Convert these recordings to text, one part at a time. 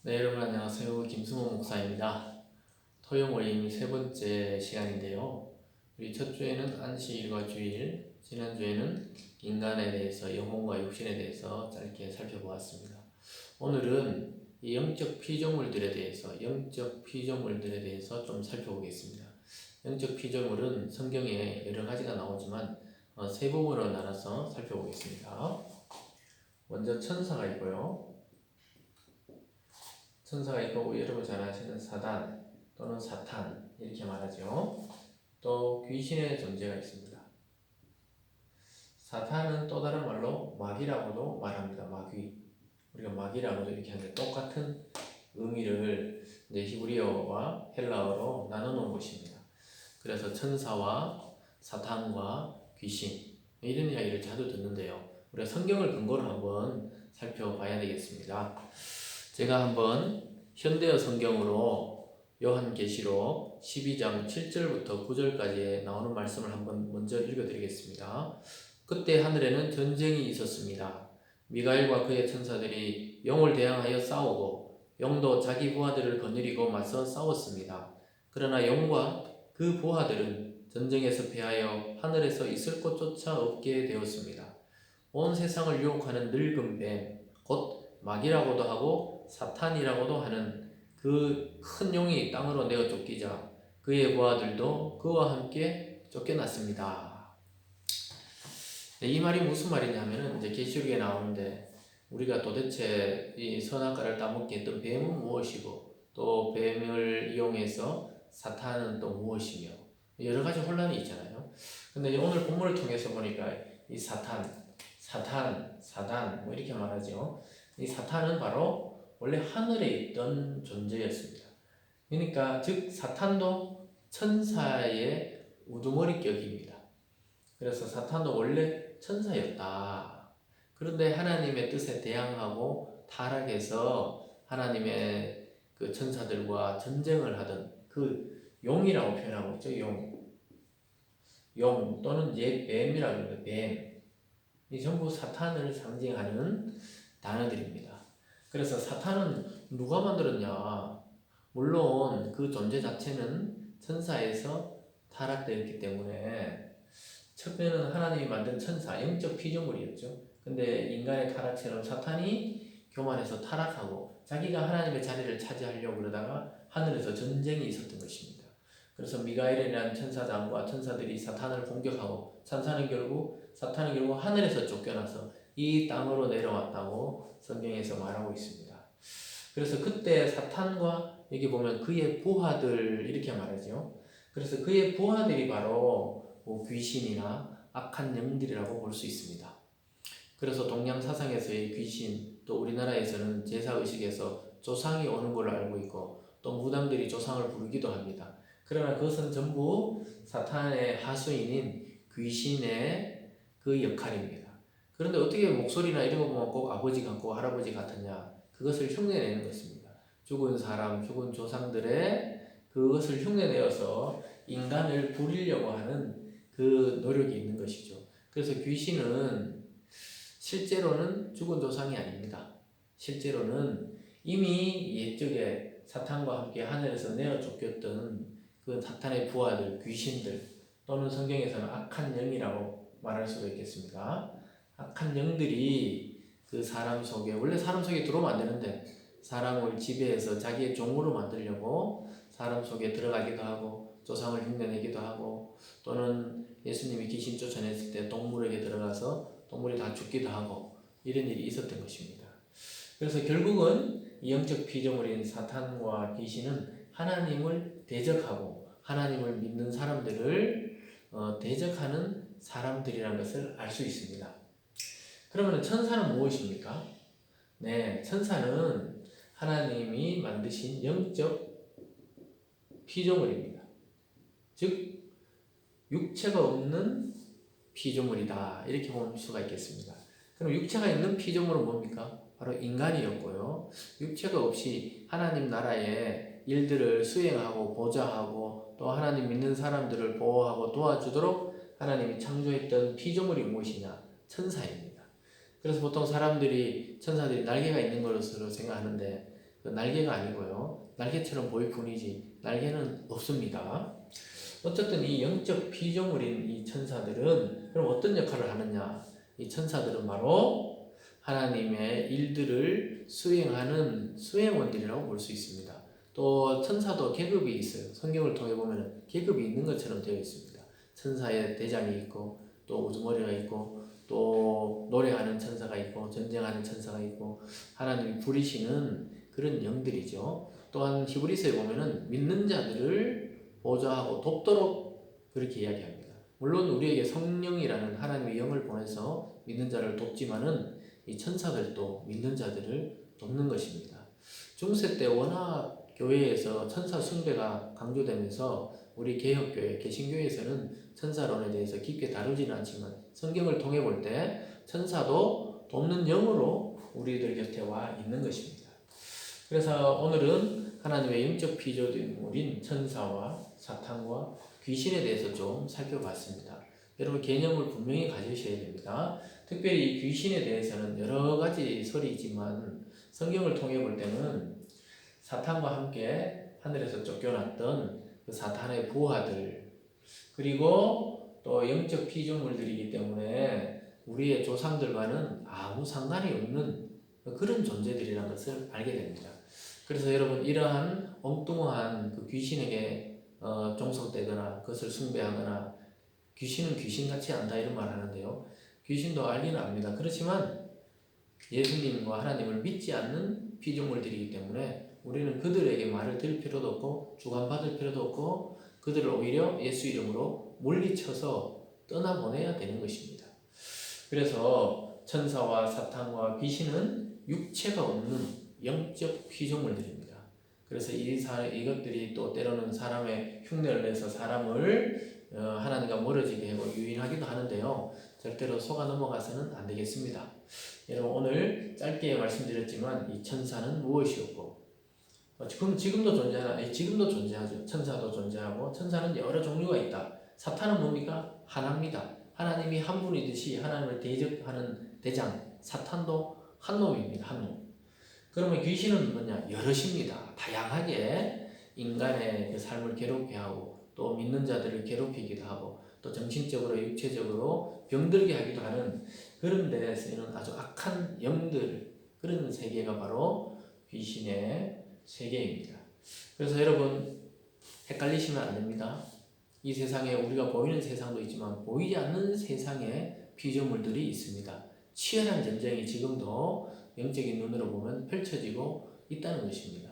네, 여러분 안녕하세요. 김승호 목사입니다. 토요 모임 세 번째 시간인데요. 우리 첫 주에는 안식일과 주일, 지난주에는 인간에 대해서, 영혼과 육신에 대해서 짧게 살펴보았습니다. 오늘은 이 영적 피조물들에 대해서 좀 살펴보겠습니다. 영적 피조물은 성경에 여러 가지가 나오지만 세 부분으로 나눠서 살펴보겠습니다. 먼저 천사가 있고요. 천사가 있고 여러분 잘 아시는 사단 또는 사탄 이렇게 말하죠. 또 귀신의 존재가 있습니다. 사탄은 또 다른 말로 마귀라고도 말합니다. 마귀. 우리가 마귀라고도 이렇게 하는데 똑같은 의미를 이제 히브리어와 헬라어로 나눠놓은 것입니다. 그래서 천사와 사탄과 귀신 이런 이야기를 자주 듣는데요. 우리가 성경을 근거로 한번 살펴봐야 되겠습니다. 제가 한번 현대어 성경으로 요한계시록 12장 7절부터 9절까지 나오는 말씀을 한번 먼저 읽어드리겠습니다. 그때 하늘에는 전쟁이 있었습니다. 미가엘과 그의 천사들이 영을 대항하여 싸우고 영도 자기 부하들을 거느리고 맞서 싸웠습니다. 그러나 영과 그 부하들은 전쟁에서 패하여 하늘에서 있을 곳조차 없게 되었습니다. 온 세상을 유혹하는 늙은 뱀, 곧 마귀라고도 하고 사탄이라고도 하는 그 큰 용이 땅으로 내어 쫓기자 그의 부하들도 그와 함께 쫓겨났습니다. 이 말이 무슨 말이냐면은 이제 계시록에 나오는데 우리가 도대체 이 선악과를 따먹게 했던 뱀은 무엇이고 또 뱀을 이용해서 사탄은 또 무엇이며 여러 가지 혼란이 있잖아요. 근데 오늘 본문을 통해서 보니까 이 사단 뭐 이렇게 말하죠. 이 사탄은 바로 원래 하늘에 있던 존재였습니다. 그러니까 즉 사탄도 천사의 우두머리격입니다. 그래서 사탄도 원래 천사였다. 그런데 하나님의 뜻에 대항하고 타락해서 하나님의 그 천사들과 전쟁을 하던 그 용이라고 표현하고 있죠. 용 또는 옛 뱀이라고 합니다. 뱀. 이 전부 사탄을 상징하는 단어들입니다. 그래서 사탄은 누가 만들었냐? 물론 그 존재 자체는 천사에서 타락되었기 때문에 처음에는 하나님이 만든 천사, 영적 피조물이었죠. 근데 인간의 타락처럼 사탄이 교만해서 타락하고 자기가 하나님의 자리를 차지하려고 그러다가 하늘에서 전쟁이 있었던 것입니다. 그래서 미가엘이라는 천사장과 천사들이 사탄을 공격하고 사탄은 결국 하늘에서 쫓겨나서 이 땅으로 내려왔다고 성경에서 말하고 있습니다. 그래서 그때 사탄과 여기 보면 그의 부하들 이렇게 말하죠. 그래서 그의 부하들이 바로 귀신이나 악한 영들이라고 볼 수 있습니다. 그래서 동양 사상에서의 귀신, 또 우리나라에서는 제사의식에서 조상이 오는 걸로 알고 있고 또 무당들이 조상을 부르기도 합니다. 그러나 그것은 전부 사탄의 하수인인 귀신의 그 역할입니다. 그런데 어떻게 목소리나 이런 거 보면 꼭 아버지 같고 할아버지 같았냐? 그것을 흉내내는 것입니다. 죽은 사람, 죽은 조상들의 그것을 흉내내어서 인간을 부리려고 하는 그 노력이 있는 것이죠. 그래서 귀신은 실제로는 죽은 조상이 아닙니다. 실제로는 이미 옛적에 사탄과 함께 하늘에서 내어 쫓겼던 그 사탄의 부하들, 귀신들 또는 성경에서는 악한 영이라고 말할 수가 있겠습니다. 악한 영들이 그 사람 속에 원래 사람 속에 들어오면 안 되는데 사람을 지배해서 자기의 종으로 만들려고 사람 속에 들어가기도 하고 조상을 흉내내기도 하고 또는 예수님이 귀신 쫓아냈을 때 동물에게 들어가서 동물이 다 죽기도 하고 이런 일이 있었던 것입니다. 그래서 결국은 영적 피조물인 사탄과 귀신은 하나님을 대적하고 하나님을 믿는 사람들을 대적하는 사람들이라는 것을 알 수 있습니다. 그러면 천사는 무엇입니까? 네, 천사는 하나님이 만드신 영적 피조물입니다. 즉 육체가 없는 피조물이다 이렇게 볼 수가 있겠습니다. 그럼 육체가 있는 피조물은 뭡니까? 바로 인간이었고요. 육체가 없이 하나님 나라의 일들을 수행하고 보좌하고 또 하나님 믿는 사람들을 보호하고 도와주도록 하나님이 창조했던 피조물이 무엇이냐? 천사입니다. 그래서 보통 사람들이 천사들이 날개가 있는 것으로 생각하는데 날개가 아니고요. 날개처럼 보일 뿐이지 날개는 없습니다. 어쨌든 이 영적 피조물인 이 천사들은 그럼 어떤 역할을 하느냐? 이 천사들은 바로 하나님의 일들을 수행하는 수행원들이라고 볼 수 있습니다. 또 천사도 계급이 있어요. 성경을 통해 보면 계급이 있는 것처럼 되어 있습니다. 천사의 대장이 있고 또 우두머리가 있고 또 노래하는 천사가 있고 전쟁하는 천사가 있고 하나님이 부리시는 그런 영들이죠. 또한 히브리서에 보면은 믿는 자들을 보좌하고 돕도록 그렇게 이야기합니다. 물론 우리에게 성령이라는 하나님의 영을 보내서 믿는 자를 돕지만은 이 천사들도 믿는 자들을 돕는 것입니다. 중세 때 워낙 교회에서 천사 숭배가 강조되면서 우리 개혁교회, 개신교회에서는 천사론에 대해서 깊게 다루지는 않지만 성경을 통해 볼 때 천사도 돕는 영으로 우리들 곁에 와 있는 것입니다. 그래서 오늘은 하나님의 영적 피조물인 천사와 사탄과 귀신에 대해서 좀 살펴봤습니다. 여러분 개념을 분명히 가지셔야 됩니다. 특별히 이 귀신에 대해서는 여러 가지 설이 있지만 성경을 통해 볼 때는 사탄과 함께 하늘에서 쫓겨났던 그 사탄의 부하들 그리고 또 영적 피조물들이기 때문에 우리의 조상들과는 아무 상관이 없는 그런 존재들이라는 것을 알게 됩니다. 그래서 여러분 이러한 엉뚱한 그 귀신에게 종속되거나 그것을 숭배하거나 귀신은 귀신같이 안다 이런 말 하는데요. 귀신도 알기는 압니다. 그렇지만 예수님과 하나님을 믿지 않는 피조물들이기 때문에 우리는 그들에게 말을 들을 필요도 없고 주관받을 필요도 없고 그들을 오히려 예수 이름으로 물리쳐서 떠나보내야 되는 것입니다. 그래서 천사와 사탄과 귀신은 육체가 없는 영적 피조물들입니다. 그래서 이것들이 또 때로는 사람의 흉내를 내서 사람을 하나님과 멀어지게 하고 유인하기도 하는데요. 절대로 속아 넘어가서는 안 되겠습니다. 여러분 오늘 짧게 말씀드렸지만 이 천사는 무엇이었고 지금도 존재하죠. 천사도 존재하고 천사는 여러 종류가 있다. 사탄은 뭡니까? 하나입니다. 하나님이 한 분이듯이 하나님을 대적하는 대장 사탄도 한 놈입니다. 한 놈. 그러면 귀신은 뭐냐? 여럿입니다. 다양하게 인간의 그 삶을 괴롭게 하고 또 믿는 자들을 괴롭히기도 하고 또 정신적으로 육체적으로 병들게 하기도 하는 그런 데에 쓰이는 아주 악한 영들 그런 세계가 바로 귀신의 세계입니다. 그래서 여러분 헷갈리시면 안 됩니다. 이 세상에 우리가 보이는 세상도 있지만 보이지 않는 세상에 피조물들이 있습니다. 치열한 전쟁이 지금도 영적인 눈으로 보면 펼쳐지고 있다는 것입니다.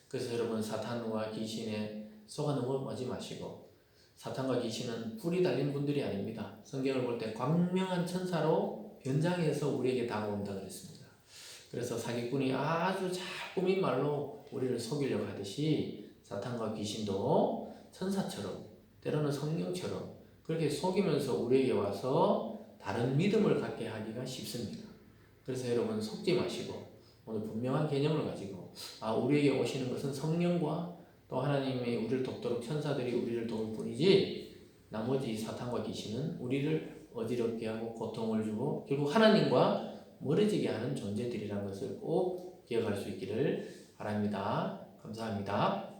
그래서 여러분 사탄과 귀신에 속아 넘어가지 마시고 사탄과 귀신은 뿔이 달린 분들이 아닙니다. 성경을 볼 때 광명한 천사로 변장해서 우리에게 다가온다 그랬습니다. 그래서 사기꾼이 아주 잘 꾸민 말로 우리를 속이려고 하듯이 사탄과 귀신도 천사처럼 때로는 성령처럼 그렇게 속이면서 우리에게 와서 다른 믿음을 갖게 하기가 쉽습니다. 그래서 여러분 속지 마시고 오늘 분명한 개념을 가지고 우리에게 오시는 것은 성령과 또 하나님이 우리를 돕도록 천사들이 우리를 도울 뿐이지 나머지 사탄과 귀신은 우리를 어지럽게 하고 고통을 주고 결국 하나님과 멀어지게 하는 존재들이라는 것을 꼭 기억할 수 있기를 바랍니다. 감사합니다.